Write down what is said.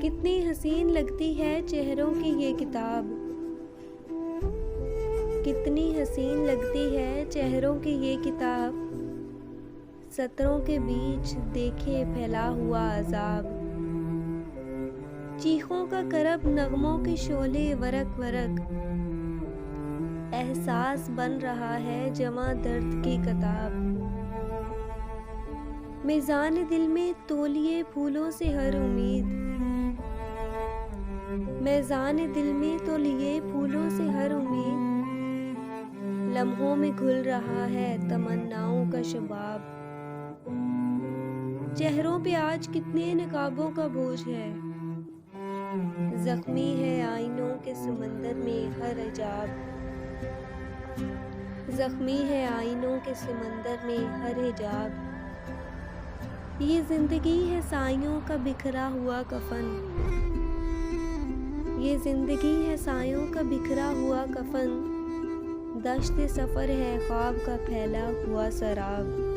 कितनी हसीन लगती है चेहरों की ये किताब, कितनी हसीन लगती है चेहरों की ये किताब। सत्रों के बीच देखे फैला हुआ अजाब, चीखों का करब नगमों के शोले वरक वरक। एहसास बन रहा है जमा दर्द की किताब। मिज़ान दिल में तोलिए फूलों से हर उम्मीद, मिज़ान दिल में तोलिए फूलों से हर उम्मीद। लम्हों में घुल रहा है तमन्नाओं का शबाब। चेहरों पे आज कितने नकाबों का बोझ है, जख्मी है आईनों के समंदर में हर हिजाब। जख्मी है आईनों के समंदर में हर हिजाब। ये जिंदगी है साइयों का बिखरा हुआ कफन, ये जिंदगी है सायों का बिखरा हुआ कफन। दश्त सफर है ख्वाब का फैला हुआ सराब।